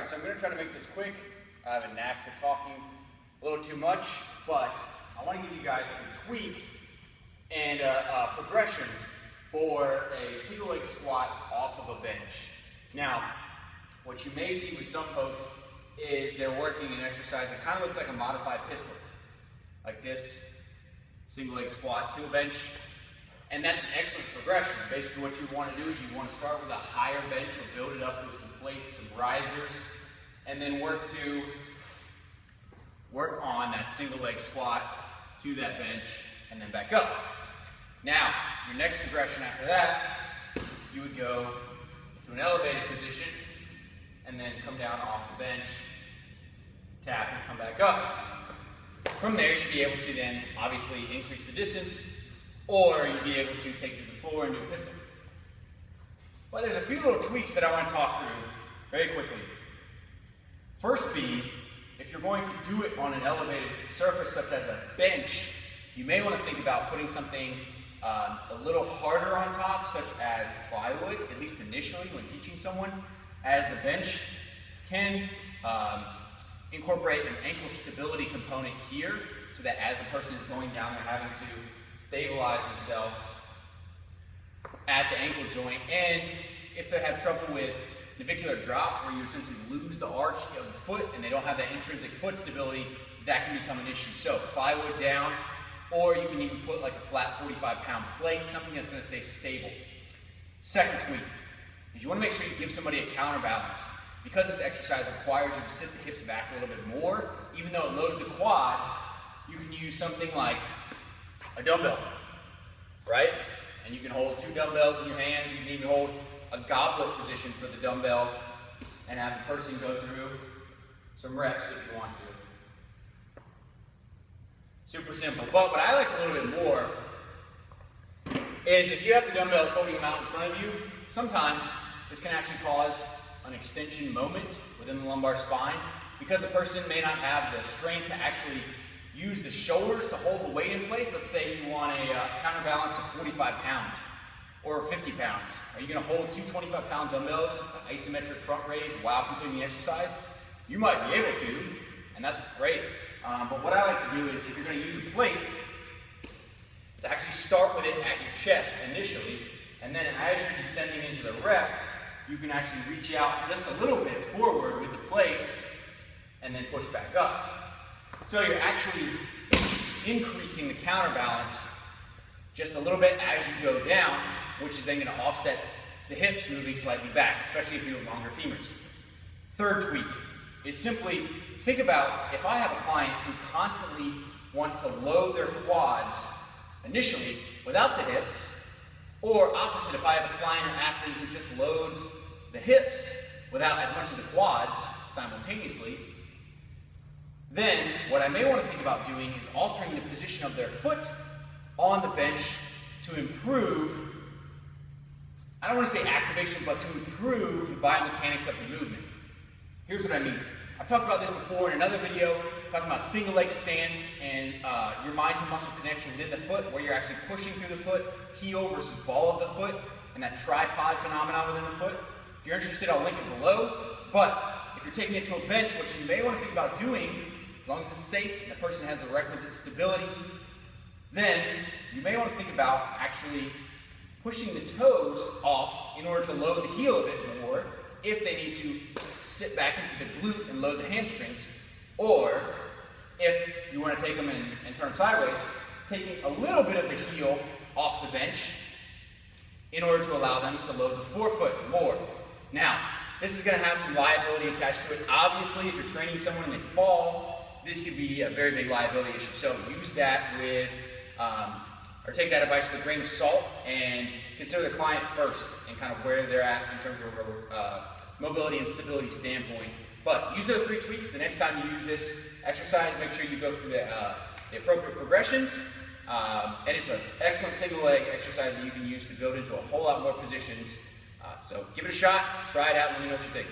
Alright, so I'm going to try to make this quick. I have a knack for talking a little too much, but I want to give you guys some tweaks and a progression for a single leg squat off of a bench. Now, what you may see with some folks is they're working an exercise that kind of looks like a modified pistol, like this single leg squat to a bench, and that's an excellent progression. Basically what you want to do is you want to start with a higher bench or build it up with some plates, some risers, and then work on that single leg squat to that bench and then back up. Now, your next progression after that, you would go to an elevated position and then come down off the bench, tap, and come back up. From there, you'd be able to then obviously increase the distance, or you'd be able to take it to the floor and do a pistol. But there's a few little tweaks that I want to talk through very quickly. First being, if you're going to do it on an elevated surface such as a bench, you may want to think about putting something a little harder on top, such as plywood, at least initially when teaching someone, as the bench can incorporate an ankle stability component here, so that as the person is going down, they're having to stabilize themselves at the ankle joint. And if they have trouble with navicular drop, where you essentially lose the arch of the foot and they don't have that intrinsic foot stability, that can become an issue. So plywood down, or you can even put like a flat 45-pound plate, something that's going to stay stable. Second tweak is you want to make sure you give somebody a counterbalance. Because this exercise requires you to sit the hips back a little bit more, even though it loads the quad, you can use something like a dumbbell, right? And you can hold 2 dumbbells in your hands. You can even hold a goblet position for the dumbbell and have the person go through some reps if you want to. Super simple. But what I like a little bit more is if you have the dumbbells holding them out in front of you, sometimes this can actually cause an extension moment within the lumbar spine because the person may not have the strength to actually use the shoulders to hold the weight in place. Let's say you want a counterbalance of 45 pounds or 50 pounds. Are you going to hold 2 25-pound dumbbells, asymmetric front raise while completing the exercise? You might be able to, and that's great. But what I like to do is, if you're going to use a plate, to actually start with it at your chest initially, and then as you're descending into the rep, you can actually reach out just a little bit forward with the plate and then push back up. So you're actually increasing the counterbalance just a little bit as you go down, which is then going to offset the hips moving slightly back, especially if you have longer femurs. Third tweak is simply think about if I have a client who constantly wants to load their quads initially without the hips, or opposite, if I have a client or athlete who just loads the hips without as much of the quads simultaneously, then what I may want to think about doing is altering the position of their foot on the bench to improve, I don't want to say activation, but to improve the biomechanics of the movement. Here's what I mean. I've talked about this before in another video, talking about single leg stance and your mind to muscle connection within the foot, where you're actually pushing through the foot, heel versus ball of the foot, and that tripod phenomenon within the foot. If you're interested, I'll link it below. But if you're taking it to a bench, what you may want to think about doing, as long as it's safe and the person has the requisite stability, then you may want to think about actually pushing the toes off in order to load the heel a bit more if they need to sit back into the glute and load the hamstrings, or if you want to take them and turn sideways, taking a little bit of the heel off the bench in order to allow them to load the forefoot more. Now, this is going to have some liability attached to it. Obviously, if you're training someone and they fall, this could be a very big liability issue. So use that with, or take that advice with a grain of salt and consider the client first and kind of where they're at in terms of mobility and stability standpoint. But use those 3 tweaks. The next time you use this exercise, make sure you go through the appropriate progressions. And it's an excellent single leg exercise that you can use to build into a whole lot more positions. So give it a shot, try it out, and let me know what you think.